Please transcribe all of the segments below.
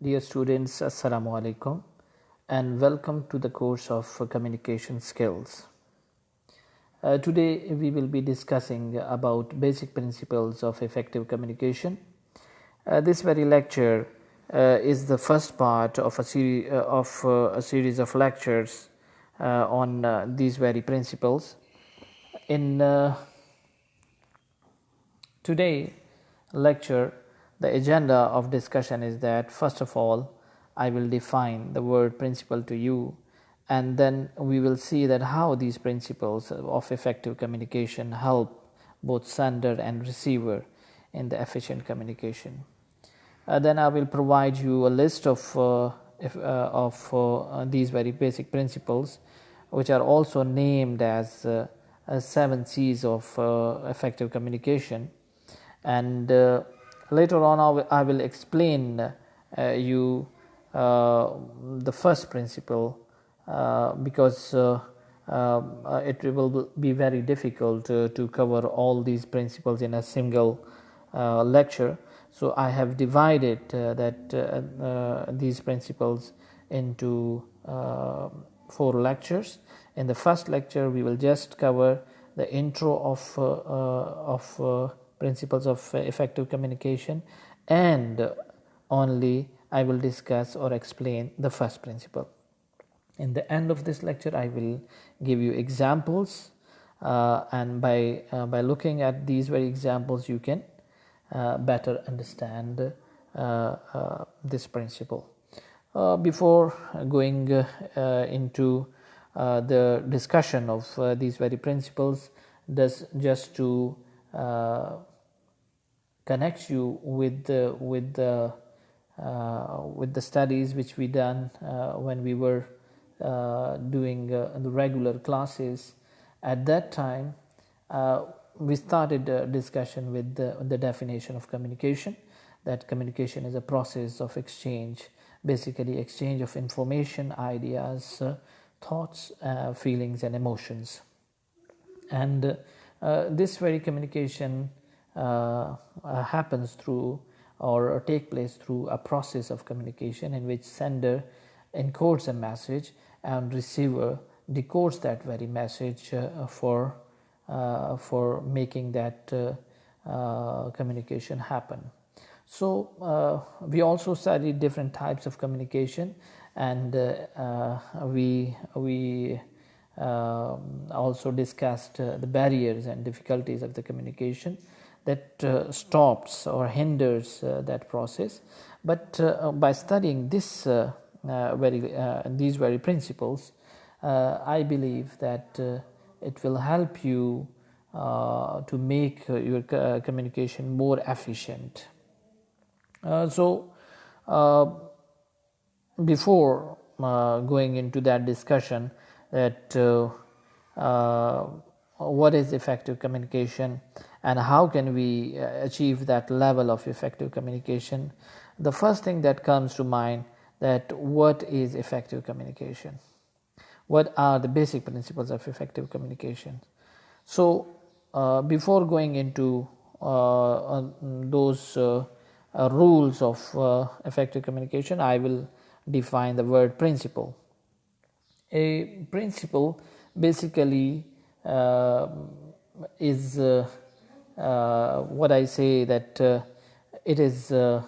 Dear students, Assalamu alaikum and welcome to the course of communication skills. Today we will be discussing about basic principles of effective communication. This very lecture is the first part of a series of lectures on these very principles. In today lecture, the agenda of discussion is that first of all I will define the word principle to you, and then we will see that how these principles of effective communication help both sender and receiver in the efficient communication. Then I will provide you a list of these very basic principles, which are also named as 7 C's of effective communication. And later on I will explain you the first principle because it will be very difficult to cover all these principles in a single lecture. So I have divided these principles into 4 lectures. In the first lecture we will just cover the intro of principles of effective communication, and only I will discuss or explain the first principle. In the end of this lecture I will give you examples, and by looking at these very examples you can better understand this principle. Before going into the discussion of these very principles, just to connect you with the studies which we done when we were doing the regular classes. At that time we started a discussion with the definition of communication, that communication is a process of exchange, basically exchange of information, ideas, thoughts, feelings and emotions. And this very communication happens through or take place through a process of communication in which sender encodes a message and receiver decodes that very message for making that communication happen. So we also studied different types of communication, and we also discussed the barriers and difficulties of the communication that stops or hinders that process. But by studying these very principles, I believe that it will help you to make your communication more efficient. Before going into that discussion, that what is effective communication and how can we achieve that level of effective communication, the first thing that comes to mind, that what is effective communication? What are the basic principles of effective communication? So before going into those rules of effective communication, I will define the word principle. A principle basically is what I say, that it is a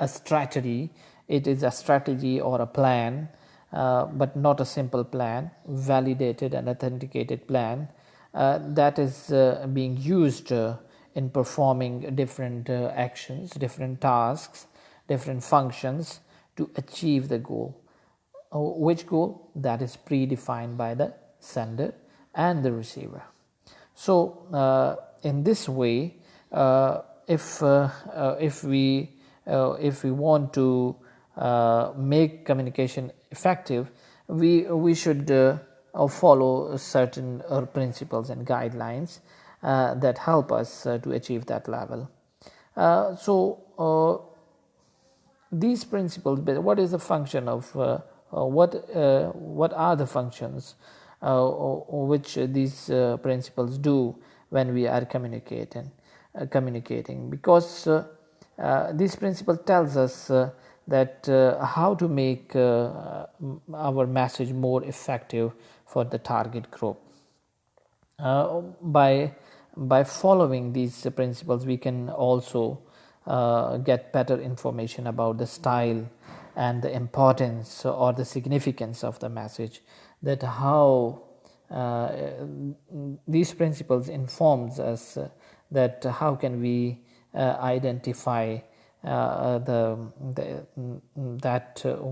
strategy. It is a strategy or a plan, but not a simple plan, validated and authenticated plan that is being used in performing different actions, different tasks, different functions to achieve the goal. Which goal? That is predefined by the sender and the receiver. So in this way, if we want to make communication effective, we should follow certain principles and guidelines that help us to achieve that level. These principles, what is the function of what are the functions which these principles do when we are communicating? Because this principle tells us that how to make our message more effective for the target group. By following these principles, we can also get better information about the style and the importance or the significance of the message, that how these principles informs us that how can we identify that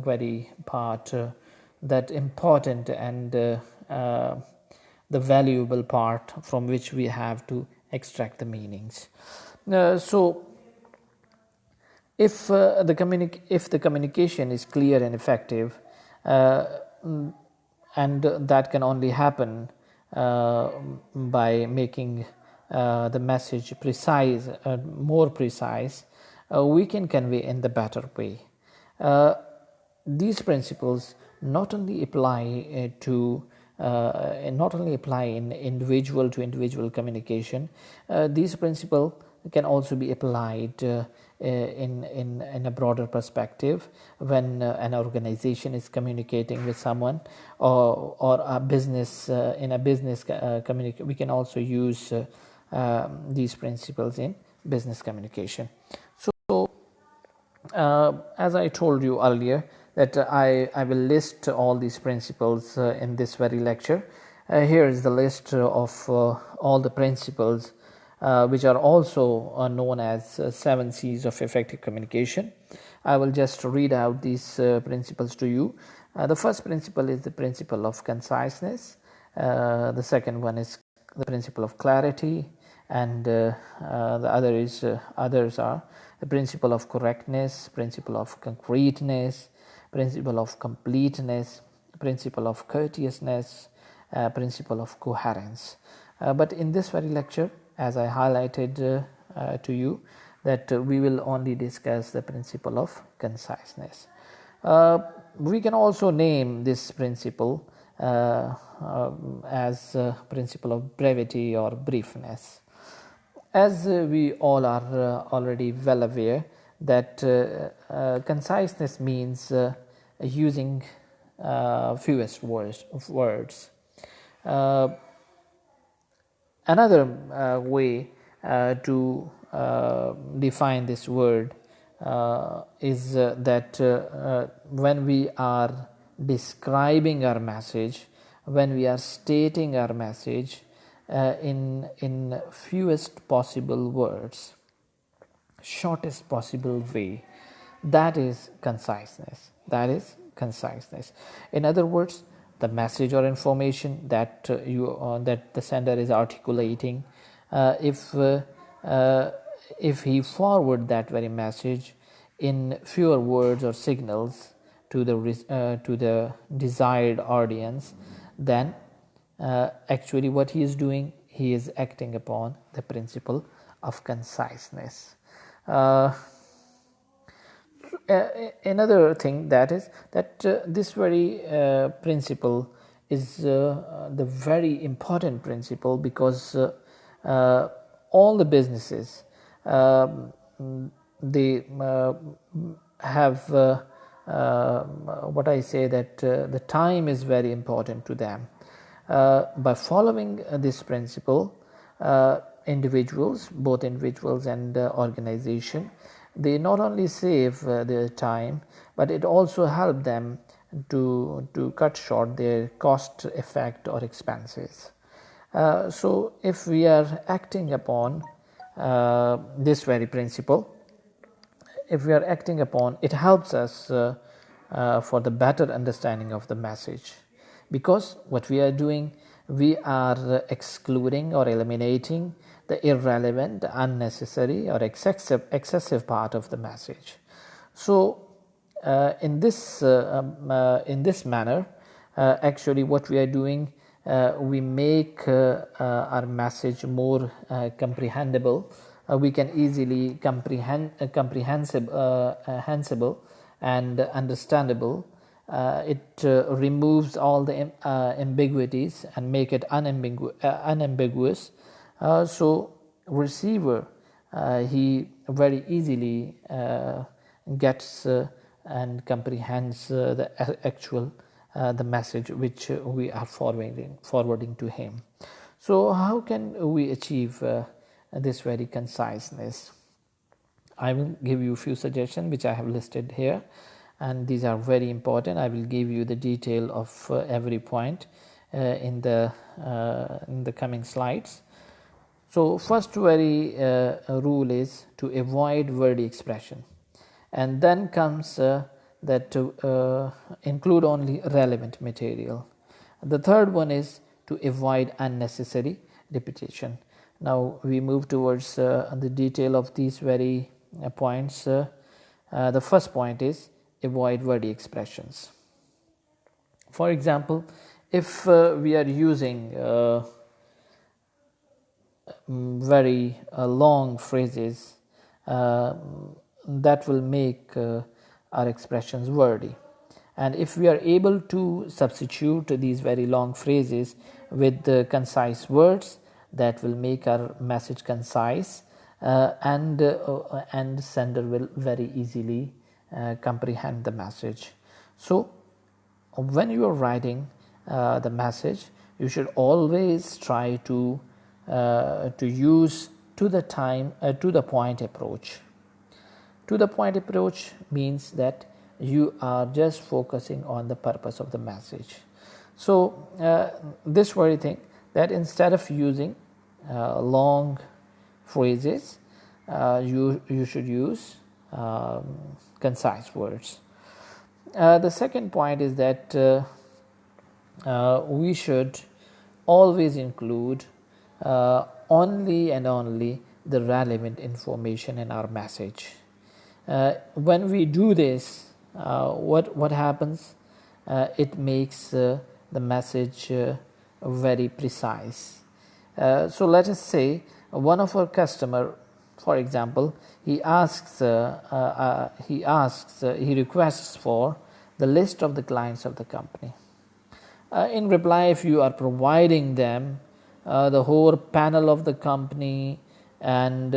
very part, that important and the valuable part from which we have to extract the meanings. So if the communication is clear and effective, and that can only happen by making the message precise, more precise, we can convey in the better way. These principles not only apply in individual to individual communication. These principles can also be applied in a broader perspective when an organization is communicating with someone, or a business in a business we can also use these principles in business communication. So as I told you earlier, that I will list all these principles in this very lecture. Here is the list of all the principles which are also known as 7 C's of effective communication. I will just read out these principles to you. The first principle is the principle of conciseness. The second one is the principle of clarity, and the others are the principle of correctness, principle of concreteness, principle of completeness, principle of courteousness, principle of coherence. But in this very lecture, as I highlighted to you, that we will only discuss the principle of conciseness. We can also name this principle as principle of brevity or briefness. As we all are already well aware, that conciseness means using fewest words. Another way to define this word is that when we are describing our message, when we are stating our message in fewest possible words, shortest possible way, that is conciseness. In other words, the message or information that that the sender is articulating, if he forward that very message in fewer words or signals to the desired audience, then actually what he is doing, he is acting upon the principle of conciseness. Another thing that is that this very principle is the very important principle, because all the businesses they have what I say, that the time is very important to them. By following this principle, both individuals and organization, they not only save their time, but it also helps them to cut short their cost, effect, or expenses. So if we are acting upon this very principle, it helps us for the better understanding of the message, because what we are doing, we are excluding or eliminating the irrelevant, unnecessary, or excessive part of the message. So in this manner, actually what we are doing, we make our message more comprehensible. We can easily comprehensible and understandable. It removes all the ambiguities and make it unambiguous. So receiver, he very easily gets and comprehends actual the message which we are forwarding to him. So how can we achieve this very conciseness? I will give you a few suggestions which I have listed here, and these are very important. I will give you the detail of every point in the coming slides. So first very rule is to avoid wordy expression, and then comes that to include only relevant material. The third one is to avoid unnecessary repetition. Now we move towards the detail of these very points. The first point is avoid wordy expressions. For example, if we are using very long phrases, that will make our expressions wordy. And if we are able to substitute these very long phrases with the concise words, that will make our message concise, and sender will very easily comprehend the message. So when you are writing the message, you should always try to use to the point approach. To the point approach means that you are just focusing on the purpose of the message. So this very thing, that instead of using long phrases, you should use concise words. The second point is that we should always include only and only the relevant information in our message. When we do this, what happens? It makes the message very precise. So let us say one of our customer, for example, he requests for the list of the clients of the company. In reply, if you are providing them the whole panel of the company and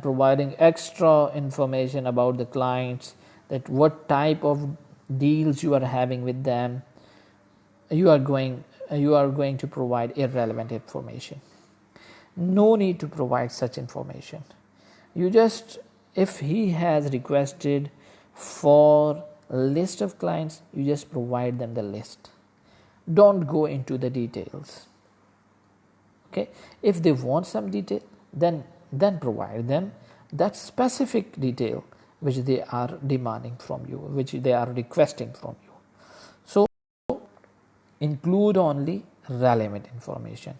providing extra information about the clients, that what type of deals you are having with them, you are going to provide irrelevant information. No need to provide such information. You just, if he has requested for a list of clients, you just provide them the list. Don't go into the details. Okay, if they want some detail, then provide them that specific detail which they are demanding from you, which they are requesting from you. So include only relevant information.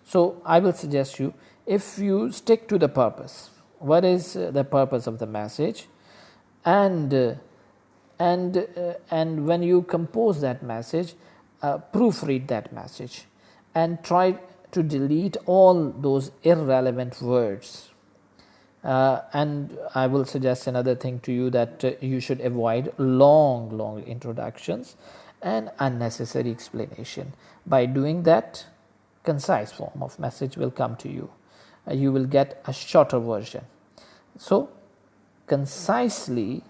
So I will suggest you, if you stick to the purpose, what is the purpose of the message, and when you compose that message, proofread that message and try to delete all those irrelevant words. And I will suggest another thing to you, that you should avoid long introductions and unnecessary explanation. By doing that, concise form of message will come to you. You will get a shorter version. So concisely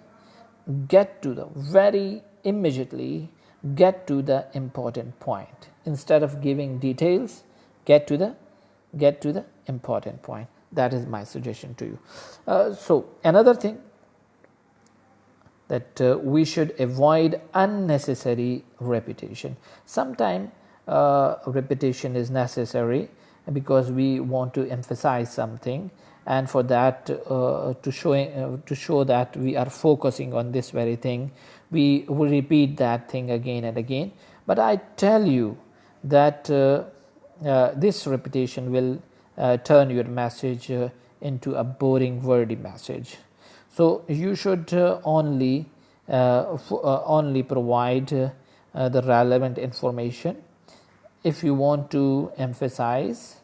immediately get to the important point. Instead of giving details, get to the important point. That is my suggestion to you. So another thing, that we should avoid unnecessary repetition. Sometimes repetition is necessary because we want to emphasize something, and for that to show that we are focusing on this very thing, we will repeat that thing again and again. But I tell you that this repetition will turn your message into a boring, wordy message. So you should only provide the relevant information. If you want to emphasize,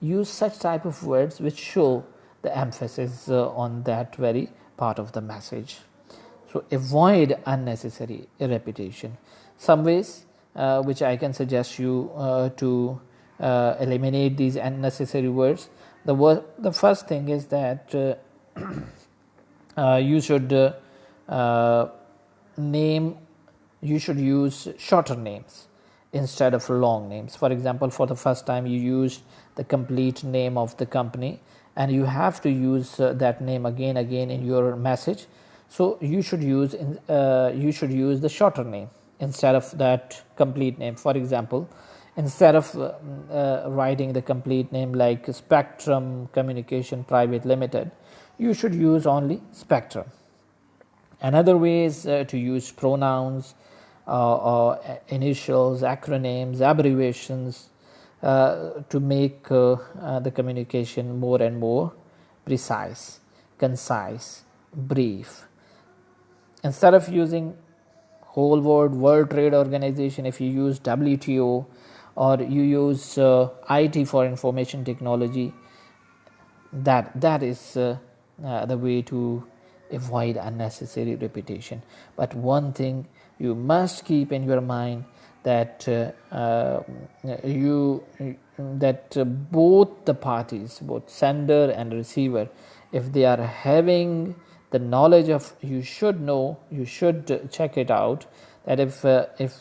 use such type of words which show the emphasis on that very part of the message. So avoid unnecessary repetition. Some ways which I can suggest you to eliminate these unnecessary words. The first thing is that you should name you should use shorter names instead of long names. For example, for the first time you used the complete name of the company, and you have to use that name again in your message. So you should use the shorter name instead of that complete name. For example, instead of writing the complete name like Spectrum Communication Private Limited, you should use only Spectrum. Another way is to use pronouns, or initials, acronyms, abbreviations, to make the communication more and more precise, concise, brief. Instead of using whole word World Trade Organization, if you use WTO, or you use IT for information technology, that is the way to avoid unnecessary repetition. But one thing you must keep in your mind, that both the parties, both sender and receiver, if they are having the knowledge of, you should check it out, that if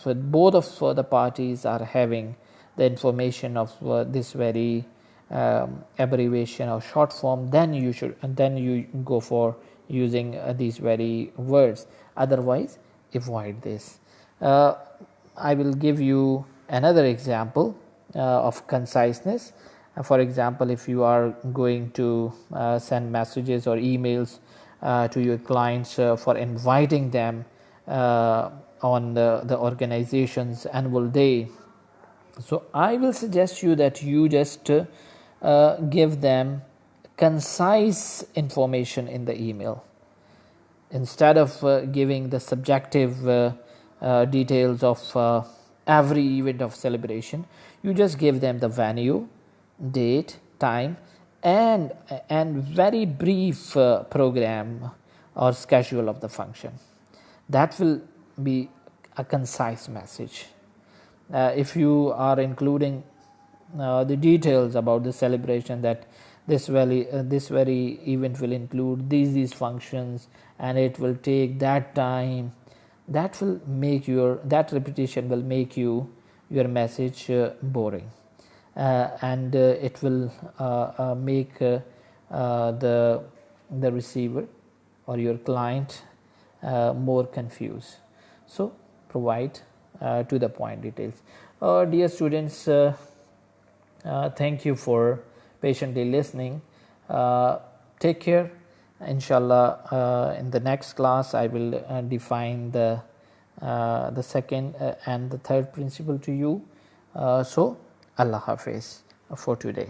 both of the parties are having the information of this very abbreviation or short form, then you go for using these very words. Otherwise, avoid this. I will give you another example of conciseness. For example, if you are going to send messages or emails to your clients for inviting them on the organization's annual day, so I will suggest you that you just give them concise information in the email. Instead of giving the subjective details of every event of celebration, you just give them the venue, date, time, and very brief program or schedule of the function. That will be a concise message. If you are including the details about the celebration, that this very event will include these functions and it will take that time, that repetition will make your message boring, and it will make the receiver or your client more confused. So provide to the point details. Dear students, thank you for patiently listening. Take care. Inshallah, in the next class I will define the second and the third principle to you. So Allah Hafiz for today.